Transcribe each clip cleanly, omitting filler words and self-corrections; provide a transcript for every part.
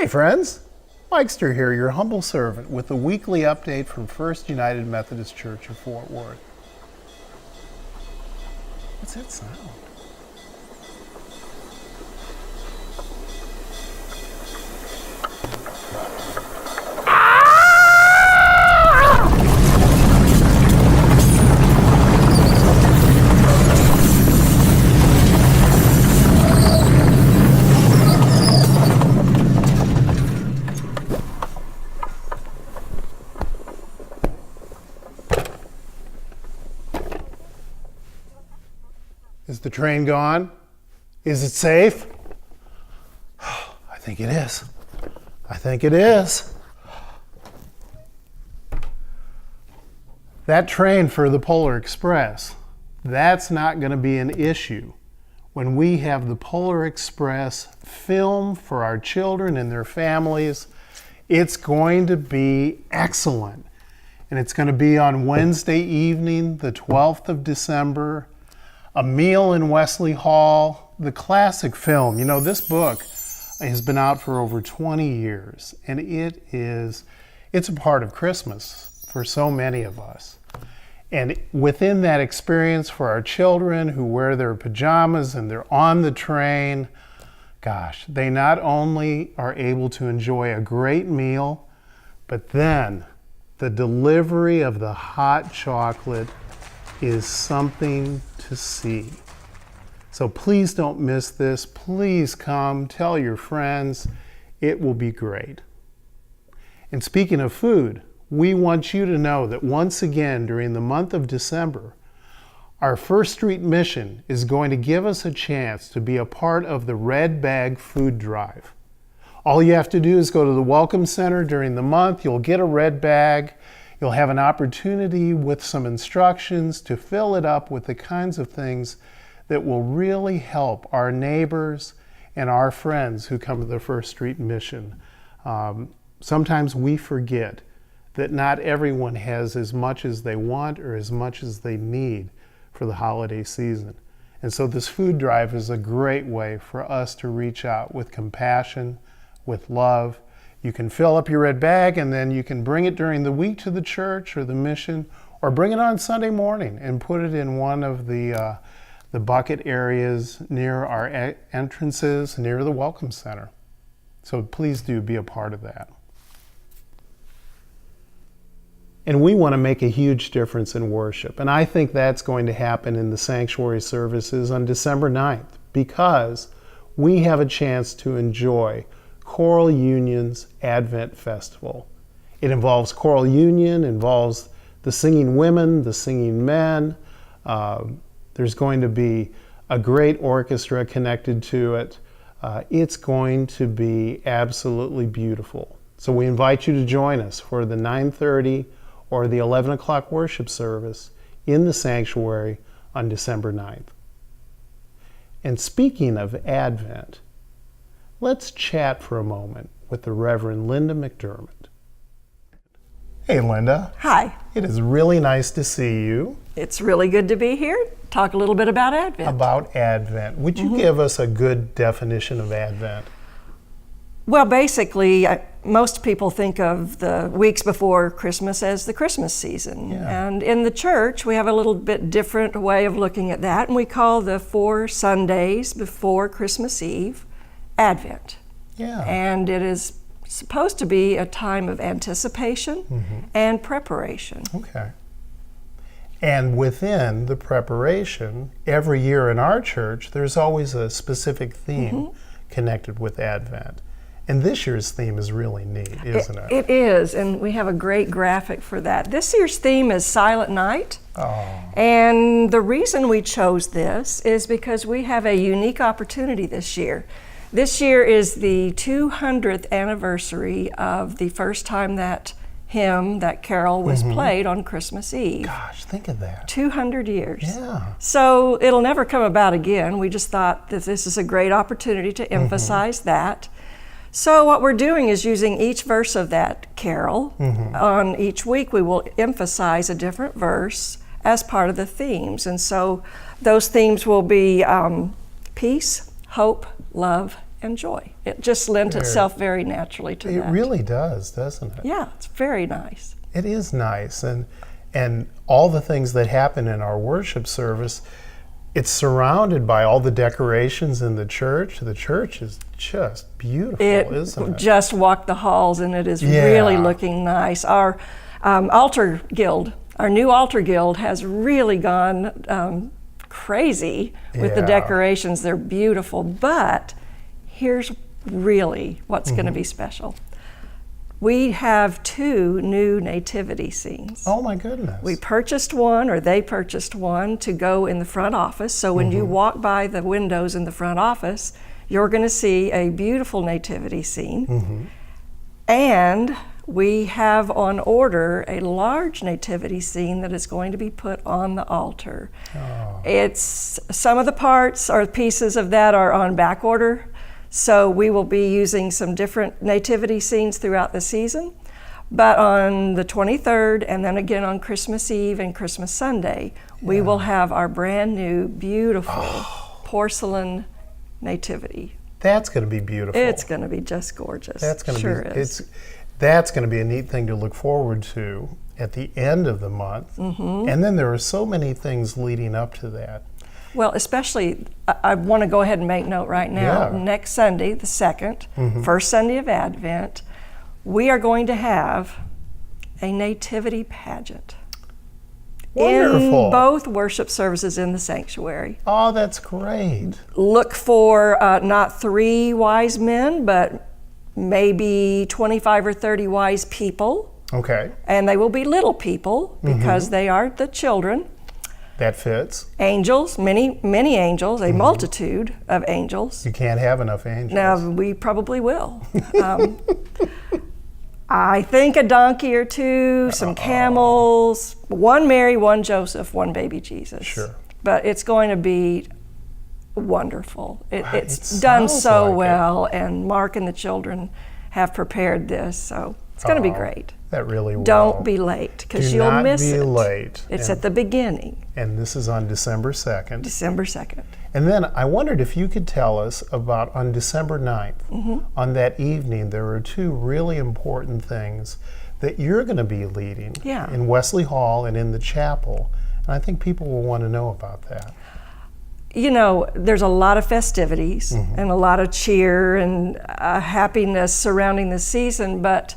Hey friends, Mikester here, your humble servant, with a weekly update from First United Methodist Church of Fort Worth. What's that sound? Is the train gone? Is it safe? I think it is. I think it is. That train for the Polar Express, that's not going to be an issue when we have the Polar Express film for our children and their families. It's going to be excellent. And it's going to be on Wednesday evening, the 12th of December. A Meal in Wesley Hall, the classic film. You know, this book has been out for over 20 years, and it's a part of Christmas for so many of us. And within that experience for our children who wear their pajamas and they're on the train, gosh, they not only are able to enjoy a great meal, but then the delivery of the hot chocolate is something to see. So please don't miss this. Please come, tell your friends. It will be great. And speaking of food, we want you to know that once again during the month of December, our First Street Mission is going to give us a chance to be a part of the Red Bag Food Drive. All you have to do is go to the Welcome Center during the month. You'll get a red bag. You'll have an opportunity with some instructions to fill it up with the kinds of things that will really help our neighbors and our friends who come to the First Street Mission. Sometimes we forget that not everyone has as much as they want or as much as they need for the holiday season. And so this food drive is a great way for us to reach out with compassion, with love. You can fill up your red bag and then you can bring it during the week to the church or the mission, or bring it on Sunday morning and put it in one of the bucket areas near our entrances, near the Welcome Center. So please do be a part of that. And we want to make a huge difference in worship. And I think that's going to happen in the sanctuary services on December 9th, because we have a chance to enjoy Choral Union's Advent Festival. It involves Choral Union, involves the singing women, the singing men. There's going to be a great orchestra connected to it. It's going to be absolutely beautiful. So we invite you to join us for the 9:30 or the 11 o'clock worship service in the sanctuary on December 9th. And speaking of Advent, let's chat for a moment with the Reverend Linda McDermott. Hey, Linda. Hi. It is really nice to see you. It's really good to be here. Talk a little bit about Advent. About Advent. Would you give us a good definition of Advent? Well, basically, most people think of the weeks before Christmas as the Christmas season. Yeah. And in the church, we have a little bit different way of looking at that, and we call the 4 Sundays before Christmas Eve Advent. Yeah. And it is supposed to be a time of anticipation and preparation. Okay. And within the preparation, every year in our church, there's always a specific theme connected with Advent. And this year's theme is really neat, isn't it? It is, and we have a great graphic for that. This year's theme is Silent Night. Oh. And the reason we chose this is because we have a unique opportunity this year. This year is the 200th anniversary of the first time that hymn, that carol, was played on Christmas Eve. Gosh, think of that. 200 years. Yeah. So it'll never come about again. We just thought that this is a great opportunity to emphasize that. So what we're doing is using each verse of that carol. On each week we will emphasize a different verse as part of the themes. And so those themes will be peace, hope, love, and joy. It just lent itself very naturally to that. It really does, doesn't it? Yeah, it's very nice. It is nice, and all the things that happen in our worship service, it's surrounded by all the decorations in the church. The church is just beautiful, isn't it? Just walk the halls, and it is really looking nice. Our altar guild, our new altar guild, has really gone crazy with the decorations. They're beautiful, but here's really what's going to be special. We have 2 new nativity scenes. Oh my goodness. We purchased one, or they purchased one, to go in the front office. So when you walk by the windows in the front office, you're going to see a beautiful nativity scene. And we have on order a large nativity scene that is going to be put on the altar. It's some of the parts or pieces of that are on back order. So we will be using some different nativity scenes throughout the season. But on the 23rd, and then again on Christmas Eve and Christmas Sunday, we will have our brand new, beautiful porcelain nativity. That's going to be beautiful. It's going to be just gorgeous. That's going to be, is. That's going to be a neat thing to look forward to at the end of the month. And then there are so many things leading up to that. Well, especially, I want to go ahead and make note right now. Next Sunday, the 2nd, first Sunday of Advent, we are going to have a nativity pageant. Wonderful. In both worship services in the sanctuary. Oh, that's great. Look for not 3 wise men, but maybe 25 or 30 wise people. Okay. And they will be little people because they are the children. That fits. Angels, many angels, a multitude of angels. You can't have enough angels. Now, we probably will. I think a donkey or 2, some camels, 1 Mary, 1 Joseph, 1 baby Jesus. Sure. But it's going to be wonderful. It's done so well, and Mark and the children have prepared this, so it's going to be great. That really will. Don't be late, because you'll miss it. Do not be late. It's at the beginning. And this is on December 2nd. December 2nd. And then I wondered if you could tell us about on December 9th. On that evening, there are 2 really important things that you're going to be leading in Wesley Hall and in the chapel. And I think people will want to know about that. You know, there's a lot of festivities and a lot of cheer and happiness surrounding the season, but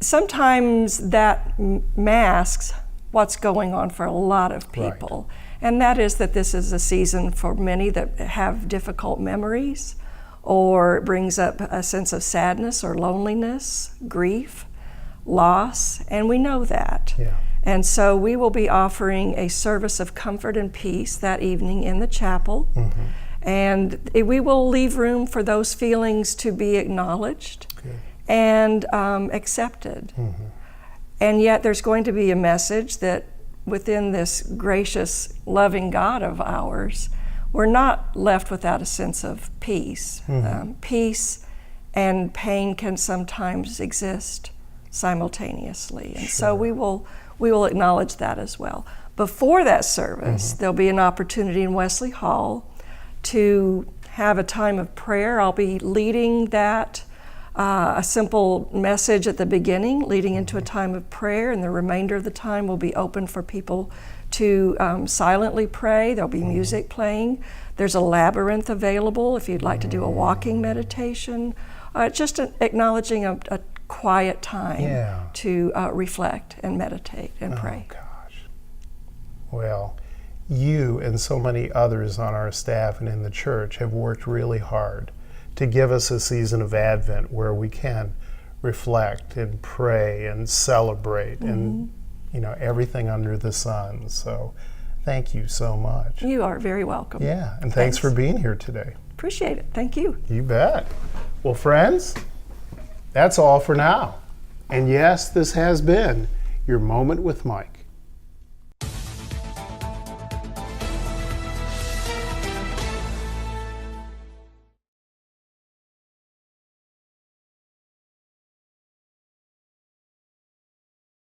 sometimes that masks what's going on for a lot of people. Right. And that is that this is a season for many that have difficult memories, or it brings up a sense of sadness or loneliness, grief, loss, and we know that. And so we will be offering a service of comfort and peace that evening in the chapel. And we will leave room for those feelings to be acknowledged and accepted. And yet there's going to be a message that within this gracious, loving God of ours, we're not left without a sense of peace. Peace and pain can sometimes exist simultaneously. And so we will acknowledge that as well. Before that service, there'll be an opportunity in Wesley Hall to have a time of prayer. I'll be leading that, a simple message at the beginning, leading into a time of prayer, and the remainder of the time will be open for people to silently pray. There'll be music playing. There's a labyrinth available if you'd like to do a walking meditation. Just acknowledging a quiet time to reflect and meditate and pray. Oh, gosh. Well, you and so many others on our staff and in the church have worked really hard to give us a season of Advent where we can reflect and pray and celebrate and, you know, everything under the sun. So thank you so much. You are very welcome. Yeah, and thanks for being here today. Appreciate it. Thank you. You bet. Well, friends, that's all for now. And yes, this has been your Moment with Mike.